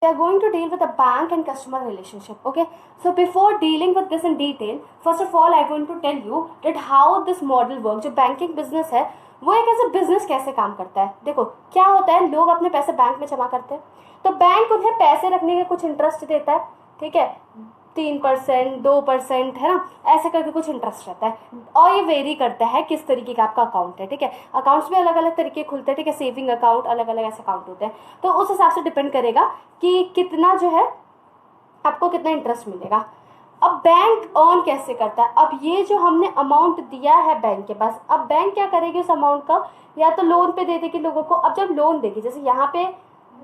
we are going to deal with the bank and customer relationship. Okay, so before dealing with this in detail, first of all I want to tell you that how this model works. जो banking business है वो एक ऐसा business कैसे काम करता है. देखो क्या होता है, लोग अपने पैसे बैंक में जमा करते हैं, तो बैंक उन्हें पैसे रखने का कुछ इंटरेस्ट देता है. ठीक है, 3%, 2% है ना, ऐसे करके कुछ इंटरेस्ट रहता है. और ये वेरी करता है किस तरीके का आपका अकाउंट है. ठीक है, अकाउंट्स भी अलग अलग तरीके खुलते हैं. ठीक है, सेविंग अकाउंट, अलग अलग ऐसे अकाउंट होते हैं, तो उस हिसाब से डिपेंड करेगा कि कितना जो है आपको कितना इंटरेस्ट मिलेगा. अब बैंक अर्न कैसे करता है. अब ये जो हमने अमाउंट दिया है बैंक के पास, अब बैंक क्या करेगी उस अमाउंट का, या तो लोन पे दे देगी लोगों को. अब जब लोन देगी, जैसे यहाँ पे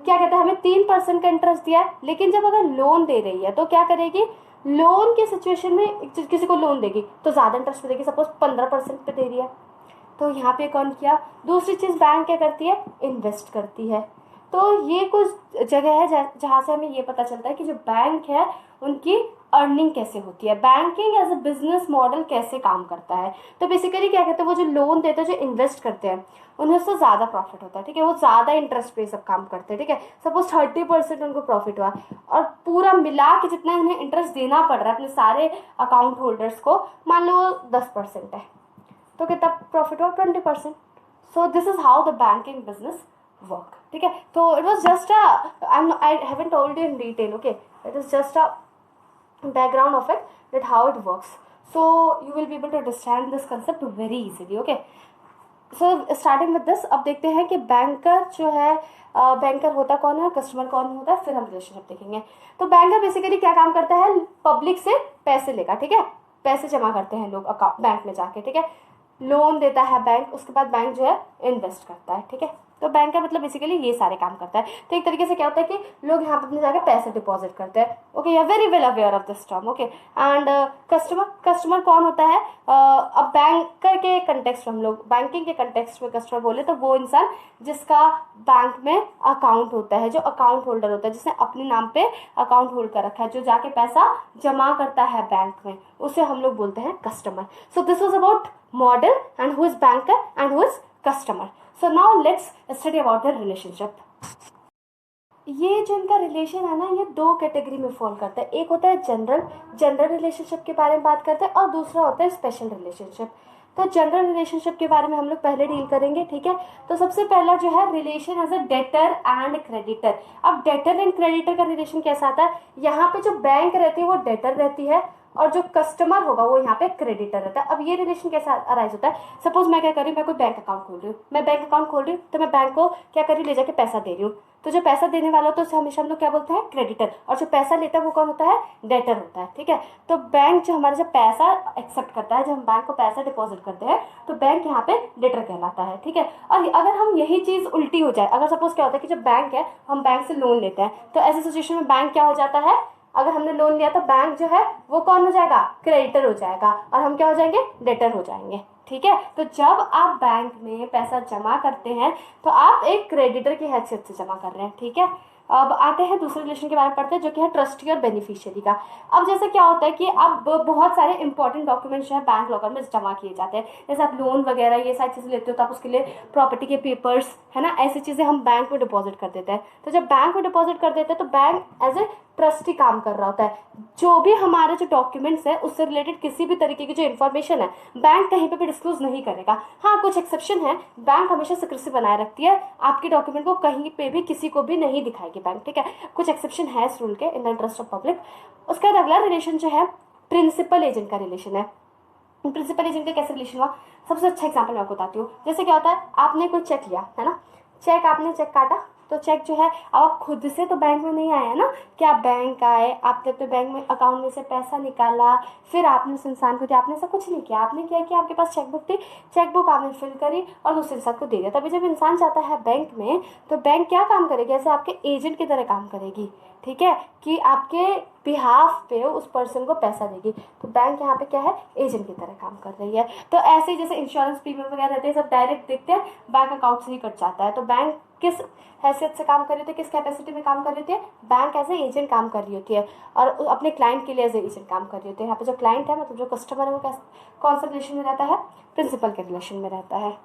क्या कहता है, हमें 3% का इंटरेस्ट दिया है, लेकिन जब अगर लोन दे रही है तो क्या करेगी, लोन के सिचुएशन में किसी को लोन देगी तो ज्यादा इंटरेस्ट पे देगी. सपोज 15% पे दे रही है तो यहाँ पे कौन किया. दूसरी चीज बैंक क्या करती है, इन्वेस्ट करती है. तो ये कुछ जगह है जहाँ से हमें ये पता चलता है कि जो बैंक है उनकी अर्निंग कैसे होती है, banking as a business model कैसे काम करता है. तो बेसिकली क्या कहते हैं, वो जो लोन देते हैं, जो इन्वेस्ट करते हैं, उन्हें उससे ज़्यादा प्रॉफिट होता है. ठीक है, वो ज़्यादा इंटरेस्ट पे सब काम करते हैं. ठीक है, सपोज 30% उनको प्रॉफिट हुआ और पूरा मिला के जितना उन्हें इंटरेस्ट देना पड़ रहा है अपने सारे अकाउंट होल्डर्स को, मान लो 10% है, तो कितना प्रॉफिट हुआ, 20%. So this is how the banking business work. ठीक है, तो it was just I haven't told you in detail. Okay, it is just a background of it, that how it works, so you will be able to understand this concept very easily. Okay, so starting with this, अब देखते हैं कि banker जो है, banker होता कौन है, customer कौन होता है, फिर हम रिलेशनशिप देखेंगे. तो बैंकर बेसिकली क्या काम करता है, पब्लिक से पैसे लेगा. ठीक है, पैसे जमा करते हैं लोग अकाउंट बैंक में जाके. ठीक है, लोन देता है बैंक, उसके बाद बैंक जो है इन्वेस्ट करता है. ठीक है, तो बैंक का मतलब बेसिकली ये सारे काम करता है. तो एक तरीके से क्या होता है कि लोग यहाँ पे अपने जाके पैसे डिपॉजिट करते हैं. Okay, you are very well aware of this term. Okay, and customer कौन होता है. अब बैंकर के कंटेक्स्ट में, हम लोग बैंकिंग के कंटेक्स्ट में कस्टमर बोले तो वो इंसान जिसका बैंक में अकाउंट होता है, जो अकाउंट होल्डर होता है, जिसने अपने नाम पे अकाउंट होल्ड कर रखा है, जो जाके पैसा जमा करता है बैंक में, उसे हम लोग बोलते हैं customer. So this was about model and who is banker and who is customer. So now let's study about their relationship. ये जो इनका रिलेशन है ना, ये दो कैटेगरी में फॉल करता है. एक होता है जनरल रिलेशनशिप के बारे में बात करते हैं, और दूसरा होता है स्पेशल रिलेशनशिप. तो जनरल रिलेशनशिप के बारे में हम लोग पहले डील करेंगे. ठीक है, तो सबसे पहला जो है relation as a debtor and creditor. अब डेटर एंड क्रेडिटर का रिलेशन कैसा आता है, यहाँ पे जो बैंक रहती है वो डेटर रहती है, और जो कस्टमर होगा वो यहाँ पे क्रेडिटर रहता है. अब ये रिलेशन कैसा अराइज होता है, सपोज मैं क्या कर रही हूँ, मैं कोई बैंक अकाउंट खोल रही हूँ, मैं बैंक अकाउंट खोल रही हूँ, तो मैं बैंक को क्या कर रही हूँ, ले जाके पैसा दे रही हूँ. तो जो पैसा देने वाला होता है उसे हमेशा हम लोग क्या बोलते हैं, क्रेडिटर, और जो पैसा लेता है वो कौन होता है, डेटर होता है. ठीक है, तो बैंक जो हमारा जब पैसा एक्सेप्ट करता है, जब हम बैंक को पैसा डिपॉजिट करते हैं, तो बैंक यहाँ पे डेटर कहलाता है. ठीक है, और अगर हम यही चीज उल्टी हो जाए, अगर सपोज क्या होता है कि जब बैंक है, हम बैंक से लोन लेते हैं, तो ऐसी सिचुएशन में बैंक क्या हो जाता है, अगर हमने लोन लिया तो बैंक जो है वो कौन हो जाएगा, क्रेडिटर हो जाएगा, और हम क्या हो जाएंगे, डेटर हो जाएंगे. ठीक है, तो जब आप बैंक में पैसा जमा करते हैं तो आप एक क्रेडिटर की हैसियत से जमा कर रहे हैं. ठीक है, अब आते हैं दूसरे रिलेशन के बारे में पढ़ते हैं, जो कि है ट्रस्टी और बेनिफिशियरी का. अब जैसे क्या होता है कि अब बहुत सारे इंपॉर्टेंट डॉक्यूमेंट्स जो है बैंक लॉकर में जमा किए जाते हैं. जैसे आप लोन वगैरह ये सारी चीज़ें लेते हो तो आप उसके लिए प्रॉपर्टी के पेपर्स है ना, ऐसी चीज़ें हम बैंक में डिपॉजिट कर देते हैं. तो जब बैंक में डिपॉजिट कर देते हैं तो बैंक एज ए ट्रस्टी काम कर रहा होता है. जो भी हमारे जो डॉक्यूमेंट्स है उससे रिलेटेड किसी भी तरीके की जो इन्फॉर्मेशन है बैंक कहीं पे भी डिस्क्लोज नहीं करेगा. हाँ, कुछ एक्सेप्शन है, बैंक हमेशा सिक्रेसी बनाए रखती है, आपके डॉक्यूमेंट को कहीं पे भी किसी को भी नहीं दिखाएगी बैंक. ठीक है, कुछ एक्सेप्शन है इस रूल के, in the interest of public. उसका अगला रिलेशन जो है प्रिंसिपल एजेंट का रिलेशन है. प्रिंसिपल एजेंट का कैसे रिलेशन हुआ, सबसे अच्छा एग्जाम्पल मैं आपको बताती हूँ. जैसे क्या होता है, आपने कोई चेक लिया है ना, आपने चेक काटा, तो चेक जो है अब आप खुद से तो बैंक में नहीं आए हैं ना, कि आप बैंक आए, आपने अपने बैंक में अकाउंट में से पैसा निकाला, फिर आपने उस इंसान को दिया, आपने ऐसा कुछ नहीं किया. आपने क्या किया, आपके पास चेकबुक थी, चेकबुक आपने फिल करी और उस इंसान को दे दिया. तभी जब इंसान जाता है बैंक में तो बैंक क्या काम करेगी, ऐसे आपके एजेंट की तरह काम करेगी. ठीक है, कि आपके बिहाफ पे उस पर्सन को पैसा देगी. तो बैंक यहाँ पे क्या है, एजेंट की तरह काम कर रही है. तो ऐसे ही जैसे इंश्योरेंस प्रीमियम वगैरह रहते हैं, सब डायरेक्ट देखते हैं, बैंक अकाउंट से ही कट जाता है. तो बैंक किस हैसियत से काम कर रही होती है, किस कैपेसिटी में काम कर रही होती है, बैंक एज ए एजेंट काम कर रही होती है, और अपने क्लाइंट के लिए एज ए एजेंट काम कर रही होती है. यहाँ पे जो क्लाइंट है, मतलब जो कस्टमर है, वो कौन सा रिलेशन में रहता है, प्रिंसिपल के रिलेशन में रहता है.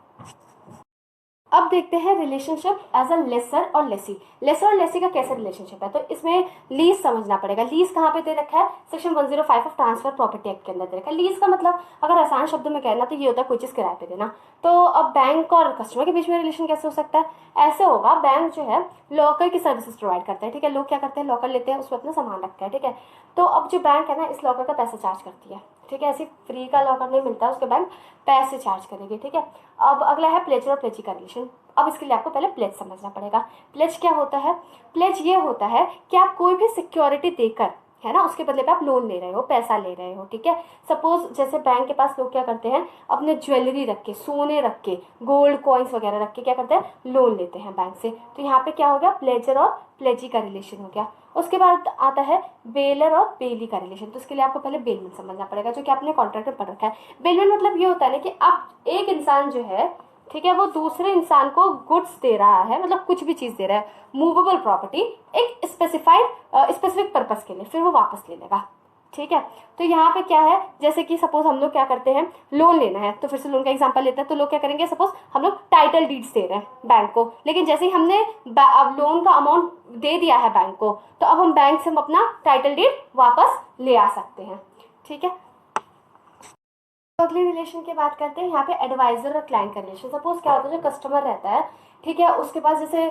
अब देखते हैं रिलेशनशिप एज अ लेसर और लेसी। लेसर और लेसी का कैसे रिलेशनशिप है, तो इसमें लीज समझना पड़ेगा। लीज कहाँ पे दे रखा है, section 105 of transfer property act के अंदर दे रखा है। लीज का मतलब अगर आसान शब्दों में कहना तो ये होता है कोई चीज किराए पे देना। तो अब बैंक और कस्टमर के बीच में रिलेशन कैसे हो सकता है, ऐसे होगा, बैंक जो है लॉकर की सर्विसेज प्रोवाइड करता है, ठीक है। लोग क्या करते हैं, लॉकर लेते हैं, उसमें अपना सामान रखते हैं, ठीक है। तो अब जो बैंक है ना, इस लॉकर का पैसा चार्ज करती है, ठीक है। ऐसे फ्री का लॉकर नहीं मिलता, उसके बैंक पैसे चार्ज करेगी, ठीक है। अब अगला है प्लेजर और प्लेजी का रिलेशन। अब इसके लिए आपको पहले प्लेज समझना पड़ेगा। प्लेज क्या होता है, प्लेज ये होता है कि आप कोई भी सिक्योरिटी देकर, है ना, उसके बदले पे आप लोन ले रहे हो, पैसा ले रहे हो, ठीक है। सपोज जैसे बैंक के पास लोग क्या करते हैं, अपने ज्वेलरी रख के, सोने रख के, गोल्ड कॉइन्स वगैरह रख के क्या करते हैं, लोन लेते हैं बैंक से। तो यहाँ पे क्या हो गया, प्लेजर और प्लेजी का रिलेशन हो गया। उसके बाद आता है बेलर और बेली का रिलेशन। तो इसके लिए आपको पहले बेलमैन समझना पड़ेगा, जो कि आपने कॉन्ट्रैक्ट में पढ़ रखा है। बेलमैन मतलब ये होता है ना कि आप एक इंसान जो है, ठीक है, वो दूसरे इंसान को गुड्स दे रहा है, मतलब कुछ भी चीज दे रहा है, मूवेबल प्रॉपर्टी, एक स्पेसिफिक पर्पस के लिए, फिर वो वापस ले लेगा, ठीक है। तो यहाँ पे क्या है, जैसे कि सपोज हम लोग क्या करते हैं, लोन लेना है, तो फिर से लोन का एग्जांपल लेते हैं। तो लोग क्या करेंगे, सपोज हम लोग टाइटल डीड्स दे रहे हैं बैंक को, लेकिन जैसे ही हमने अब लोन का अमाउंट दे दिया है बैंक को, तो अब हम बैंक से हम अपना टाइटल डीड वापस ले आ सकते हैं, ठीक है। तो अगली रिलेशन की बात करते हैं, यहाँ पे एडवाइजर और क्लाइंट का रिलेशन। सपोज क्या होता है, जो कस्टमर रहता है, ठीक है, उसके पास जैसे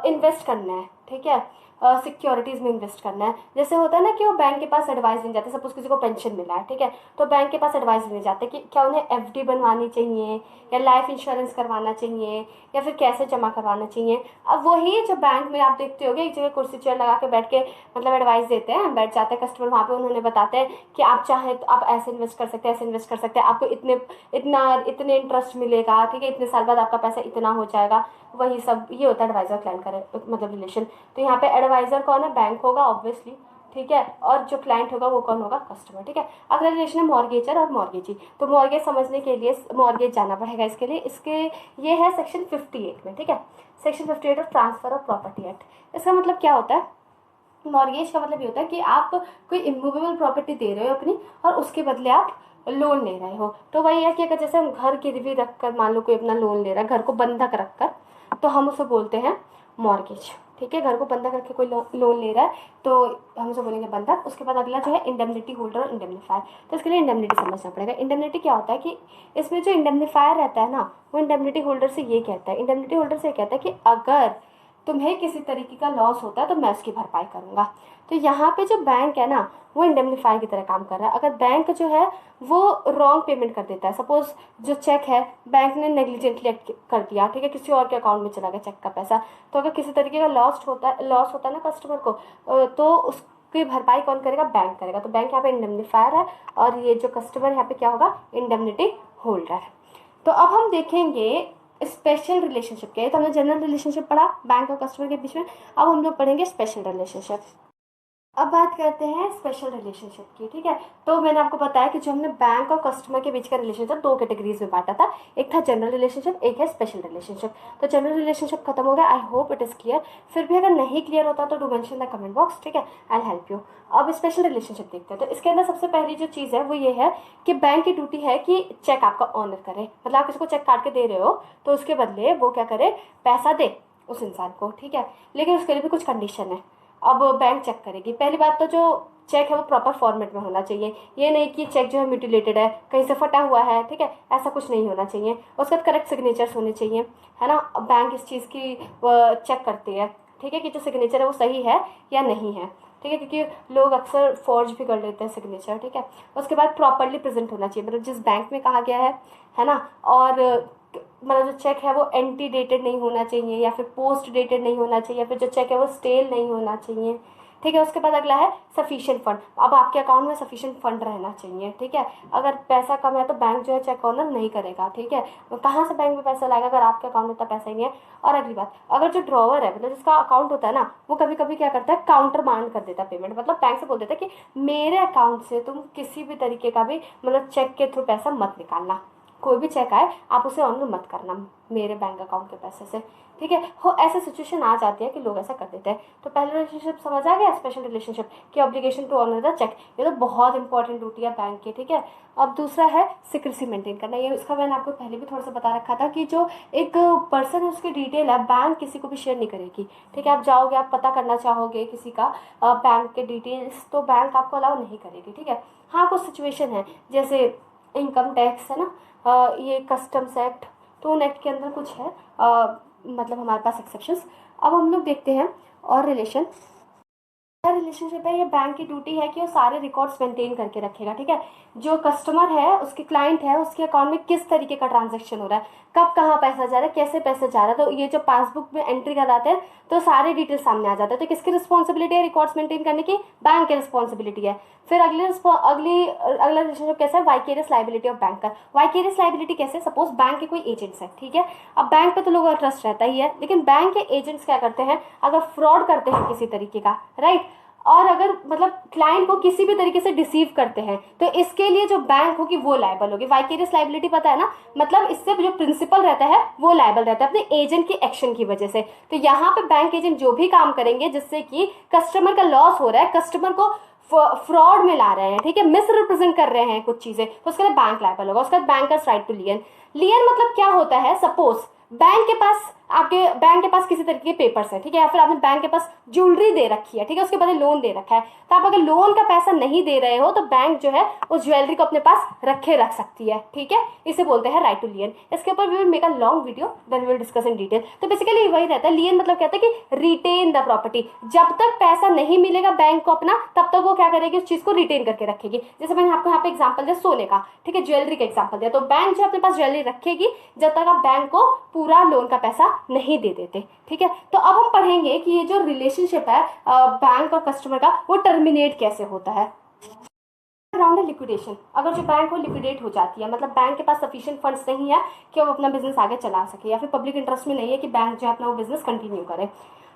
इन्वेस्ट करना है, ठीक है, सिक्योरिटीज में इन्वेस्ट करना है। जैसे होता है ना कि वो बैंक के पास एडवाइस लेने जाते हैं। सपोज किसी को पेंशन मिला है, ठीक है, तो बैंक के पास एडवाइस लेने जाते हैं कि क्या उन्हें एफडी बनवानी चाहिए, या लाइफ इंश्योरेंस करवाना चाहिए, या फिर कैसे जमा करवाना चाहिए। अब वही जो बैंक में आप देखते होगे, एक जगह कुर्सी चेयर लगा के बैठ के मतलब एडवाइस देते हैं, बैठ जाते हैं कस्टमर वहाँ पे, उन्होंने बताते हैं कि आप चाहे तो आप ऐसे इन्वेस्ट कर सकते हैं, ऐसे इन्वेस्ट कर सकते हैं, आपको इतने इंटरेस्ट मिलेगा, ठीक है, इतने साल बाद आपका पैसा इतना हो जाएगा। वही सब ये होता है एडवाइजर क्लाइंट का मतलब रिलेशन। तो यहाँ पे एडवाइजर कौन है, बैंक होगा ऑब्वियसली, ठीक है, और जो क्लाइंट होगा वो कौन होगा, कस्टमर, ठीक है। अगला रिलेशन है मॉर्गेजर और मॉर्गेजी। तो मॉर्गेज समझने के लिए मॉर्गेज जाना पड़ेगा इसके लिए। इसके ये है सेक्शन 58 में, ठीक है, section 58 of transfer of property act. इसका मतलब क्या होता है, मॉर्गेज का मतलब ये होता है कि आप कोई इमूवेबल प्रॉपर्टी दे रहे हो अपनी, और उसके बदले आप लोन ले रहे हो। तो वही है कि अगर जैसे हम घर गिरवी रखकर, मान लो कोई अपना लोन ले रहा है, घर को बंधक रखकर, तो हम उसे बोलते हैं मॉर्गेज, ठीक है। घर को बंधक रख के कोई लोन ले रहा है तो हम उसे बोलेंगे बंधक। उसके बाद अगला जो है इंडेमनिटी होल्डर और इंडेमनीफायर। तो इसके लिए इंडेमनिटी समझना पड़ेगा। इंडेमनिटी क्या होता है कि इसमें जो इंडेमनीफायर रहता है ना, वो इंडेमनिटी होल्डर से ये कहता है, इंडेमनिटी होल्डर से कहता है कि अगर तुम्हें किसी तरीके का लॉस होता है तो मैं उसकी भरपाई करूंगा। तो यहाँ पे जो बैंक है ना, वो इंडेमनीफायर की तरह काम कर रहा है। अगर बैंक जो है वो रॉन्ग पेमेंट कर देता है, सपोज जो चेक है बैंक ने नेग्लिजेंटली कर दिया, ठीक है, किसी और के अकाउंट में चला गया चेक का पैसा, तो अगर किसी तरीके का लॉस होता है ना कस्टमर को, तो उसकी भरपाई कौन करेगा, बैंक करेगा। तो बैंक यहाँ पे इंडेमनीफायर है, और ये जो कस्टमर यहाँ पे क्या होगा, इंडेमनिटी होल्डर है। तो अब हम देखेंगे स्पेशल रिलेशनशिप के। तो हमने जनरल रिलेशनशिप पढ़ा बैंक और कस्टमर के बीच में, अब हम लोग पढ़ेंगे स्पेशल रिलेशनशिप। अब बात करते हैं स्पेशल रिलेशनशिप की, ठीक है। तो मैंने आपको बताया कि जो हमने बैंक और कस्टमर के बीच का रिलेशनशिप दो कैटेगरीज में बांटा था, एक था जनरल रिलेशनशिप, एक है स्पेशल रिलेशनशिप। तो जनरल रिलेशनशिप खत्म हो गया, I hope it is clear. फिर भी अगर नहीं क्लियर होता तो do mention the comment box, ठीक है, आई हेल्प यू। अब स्पेशल रिलेशनशिप देखते हैं। तो इसके अंदर सबसे पहली जो चीज़ है वो ये है कि बैंक की ड्यूटी है कि चेक आपका ऑनर करे। मतलब आप किसी को चेक काट के दे रहे हो तो उसके बदले वो क्या करे, पैसा दे उस इंसान को, ठीक है। लेकिन उसके लिए भी कुछ कंडीशन है। अब बैंक चेक करेगी। पहली बात तो जो चेक है वो प्रॉपर फॉर्मेट में होना चाहिए। ये नहीं कि चेक जो है म्यूटिलेटेड है, कहीं से फटा हुआ है, ठीक है, ऐसा कुछ नहीं होना चाहिए। उसके बाद करेक्ट सिग्नेचर्स होने चाहिए, है ना। बैंक इस चीज़ की चेक करती है, ठीक है, कि जो सिग्नेचर है वो सही है या नहीं है, ठीक है, क्योंकि लोग अक्सर फॉर्ज भी कर लेते हैं सिग्नेचर, ठीक है। उसके बाद प्रॉपरली प्रेजेंट होना चाहिए, मतलब जिस बैंक में कहा गया है ना। और मतलब जो चेक है वो एंटी डेटेड नहीं होना चाहिए, या फिर पोस्ट डेटेड नहीं होना चाहिए, या फिर जो चेक है वो स्टेल नहीं होना चाहिए, ठीक है। उसके बाद अगला है सफिशिएंट फंड। अब आपके अकाउंट में सफिशिएंट फंड रहना चाहिए, ठीक है। अगर पैसा कम है तो बैंक जो है चेक ऑनर नहीं करेगा, ठीक है। तो कहाँ से बैंक में पैसा लाएगा अगर आपके अकाउंट में इतना पैसा ही नहीं है। और अगली बात, अगर जो ड्रॉवर है, मतलब जिसका अकाउंट होता है ना, वो कभी कभी क्या करता है, काउंटर मांड कर देता है पेमेंट। मतलब बैंक से बोल देता है कि मेरे अकाउंट से तुम किसी भी तरीके का भी मतलब चेक के थ्रू पैसा मत निकालना, कोई भी चेक आए आप उसे ऑनर मत करना मेरे बैंक अकाउंट के पैसे से, ठीक है। हो ऐसे सिचुएशन आ जाती है कि लोग ऐसा कर देते हैं। तो पहला रिलेशनशिप समझ आ गया, स्पेशल रिलेशनशिप की obligation to honour the cheque, ये तो बहुत इंपॉर्टेंट ड्यूटी है बैंक की, ठीक है। अब दूसरा है सिक्रेसी मेंटेन करना, ये इसका मैंने आपको पहले भी थोड़ा सा बता रखा था कि जो एक पर्सन है उसकी डिटेल है बैंक किसी को भी शेयर नहीं करेगी, ठीक है। आप जाओगे, आप पता करना चाहोगे किसी का बैंक के डिटेल्स, तो बैंक आपको अलाउ नहीं करेगी, ठीक है। हाँ कुछ सिचुएशन है जैसे इनकम टैक्स है ना, ये कस्टम्स एक्ट, तो उन एक्ट के अंदर कुछ है मतलब हमारे पास एक्सेप्शंस। अब हम लोग देखते हैं और रिलेशनशिप है, ये बैंक की ड्यूटी है कि वो सारे रिकॉर्ड्स मेंटेन करके रखेगा, ठीक है। जो कस्टमर है, उसके क्लाइंट है, उसके अकाउंट में किस तरीके का ट्रांजैक्शन हो रहा है, कब कहाँ पैसा जा रहा है, कैसे पैसे जा रहा है, तो ये जो पासबुक में एंट्री कराते हैं तो सारे डिटेल सामने आ जाते हैं। तो किसकी रिस्पॉन्सिबिलिटी है रिकॉर्ड्स मेंटेन करने की? बैंक की रिस्पॉन्सिबिलिटी है। फिर अगला रिलेशनशिप कैसा है? वाइकेरियस लाइबिलिटी ऑफ बैंक का। वाइकेरियस लाइबिलिटी कैसे? सपोज बैंक के कोई एजेंट्स है, ठीक है। अब बैंक पे तो लोगों का ट्रस्ट रहता ही है, लेकिन बैंक के एजेंट्स क्या करते हैं, अगर फ्रॉड करते हैं किसी तरीके का, राइट, और अगर मतलब क्लाइंट को किसी भी तरीके से डिसीव करते हैं, तो इसके लिए जो बैंक होगी वो लायबल होगी। वाइकेरियस लाइबिलिटी पता है ना, मतलब इससे जो प्रिंसिपल रहता है वो लायबल रहता है अपने एजेंट की एक्शन की वजह से। तो यहाँ पे बैंक एजेंट जो भी काम करेंगे जिससे कि कस्टमर का लॉस हो रहा है, कस्टमर को फ्रॉड में ला रहे हैं, ठीक है, मिस रिप्रेजेंट कर रहे हैं कुछ चीजें, तो उसके लिए बैंक लायबल होगा। उसका बैंकर्स राइट टू लियन। लियन मतलब क्या होता है? सपोज आपके बैंक के पास किसी तरीके के पेपर्स है, ठीक है, या फिर आपने बैंक के पास ज्वेलरी दे रखी है, ठीक है, उसके बदले लोन दे रखा है, तो आप अगर लोन का पैसा नहीं दे रहे हो तो बैंक जो है उस ज्वेलरी को अपने पास रख सकती है, ठीक है। इसे बोलते हैं राइट टू लियन। इसके ऊपर we will make a long video, then we will discuss in detail. तो बेसिकली वही रहता है, लियन मतलब कहता है कि रिटेन द प्रॉपर्टी। जब तक पैसा नहीं मिलेगा बैंक को अपना, तब तक वो क्या करेगी, उस चीज को रिटेन करके रखेगी। जैसे मैंने आपको यहाँ पे एग्जाम्पल दिया सोने का, ठीक है, ज्वेलरी का एग्जाम्पल दिया, तो बैंक जो अपने पास ज्वेलरी रखेगी जब तक आप बैंक को पूरा लोन का पैसा नहीं दे देते, ठीक है। तो अब हम पढ़ेंगे कि ये जो रिलेशनशिप है बैंक और कस्टमर का, वो टर्मिनेट कैसे होता है। राउंड है लिक्विडेशन। अगर जो बैंक वो लिक्विडेट हो जाती है, मतलब बैंक के पास सफिशिएंट फंड्स नहीं है कि वो अपना बिजनेस आगे चला सके, या फिर पब्लिक इंटरेस्ट में नहीं है कि बैंक जो है अपना वो बिजनेस कंटिन्यू करे।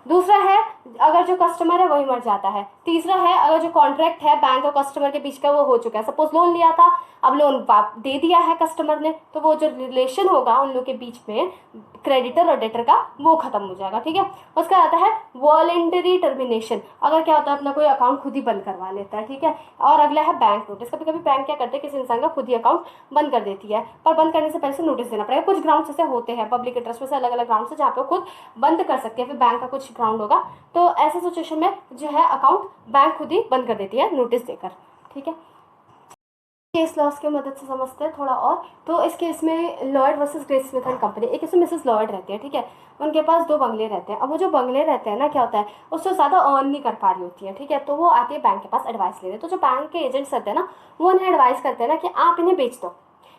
दूसरा है अगर जो कस्टमर है वही मर जाता है। तीसरा है अगर जो कॉन्ट्रैक्ट है बैंक और कस्टमर के बीच का वो हो चुका है, सपोज लोन लिया था, अब लोन दे दिया है कस्टमर ने, तो वो जो रिलेशन होगा उन लोग के बीच में क्रेडिटर और डेटर का, वो खत्म हो जाएगा, ठीक है। उसका आता है वॉलेंटरी टर्मिनेशन। अगर क्या होता है अपना कोई अकाउंट खुद ही बंद करवा लेता है, ठीक है। और अगला है बैंक नोटिस। कभी कभी बैंक क्या करते हैं, किसी इंसान का खुद ही अकाउंट बंद कर देती है, पर बंद करने से पहले से नोटिस देना पड़ेगा। कुछ ग्राउंड ऐसे होते हैं पब्लिक इंटरेस्ट में से, अलग अलग ग्राउंड से, जहाँ पे खुद बंद कर सकते हैं, फिर बैंक का कुछ ग्राउंड होगा, तो ऐसे सिचुएशन में जो है अकाउंट बैंक खुद ही बंद कर देती है नोटिस देकर, ठीक है। केस लॉस की मदद से समझते हैं थोड़ा और। तो इस केस में Lloyd versus great Smith and company, एक इसमें मिसेस लॉयड रहती है, ठीक है, उनके पास 2 बंगले रहते हैं। अब वो जो बंगले रहते हैं ना, क्या होता है, उससे ज़्यादा अर्न नहीं कर पा रही होती है, ठीक है, तो वो आती है बैंक के पास एडवाइस लेने। तो जो बैंक के एजेंट्स रहते हैं ना, वो उन्हें एडवाइस करते हैं ना कि आप इन्हें बेच दो,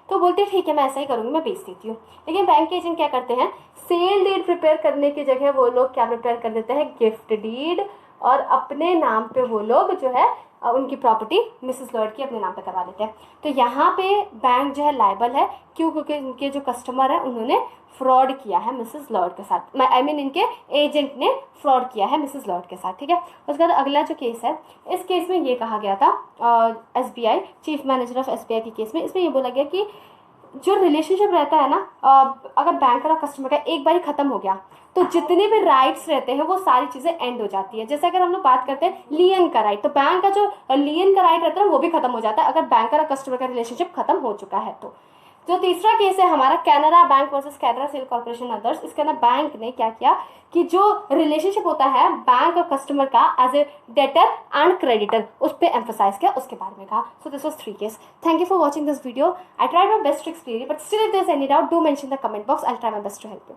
तो बोलते हैं ठीक है मैं ऐसा ही करूँगी, मैं बेच देती हूँ। लेकिन बैंक के एजेंट क्या करते हैं, सेल डीड प्रिपेयर करने की जगह वो लोग क्या प्रिपेयर कर देते हैं, गिफ्ट डीड, और अपने नाम पे वो लोग जो है उनकी प्रॉपर्टी मिसेस लॉयड की अपने नाम पे करवा देते हैं। तो यहाँ पे बैंक जो है लायबल है, क्यों? क्योंकि उनके जो कस्टमर है उन्होंने फ्रॉड किया है मिसेस लॉयड के साथ, आई मीन इनके एजेंट ने फ्रॉड किया है मिसेस लॉयड के साथ, ठीक है। उसके बाद अगला जो केस है, इस केस में ये कहा गया था SBI chief manager of SBI के केस में, इसमें ये बोला गया कि जो रिलेशनशिप रहता है ना, अगर बैंक और कस्टमर का एक बार खत्म हो गया तो जितने भी राइट्स रहते हैं वो सारी चीजें एंड हो जाती है। जैसे अगर हम लोग बात करते हैं लियन का राइट, तो बैंक का जो लियन का राइट रहता है वो भी खत्म हो जाता है अगर बैंक और कस्टमर का रिलेशनशिप खत्म हो चुका है तो। जो तीसरा केस है हमारा Canara bank versus Canara sale corporation others, इसके अंदर बैंक ने क्या किया कि जो रिलेशनशिप होता है बैंक और कस्टमर का as a debtor and creditor, उस पर एम्फोसाइज किया, उसके बारे में कहा। So this was 3 case. Thank you for watching this video. I tried my best to explain, but still if there is any doubt do mention the comment box, I try my best to help you.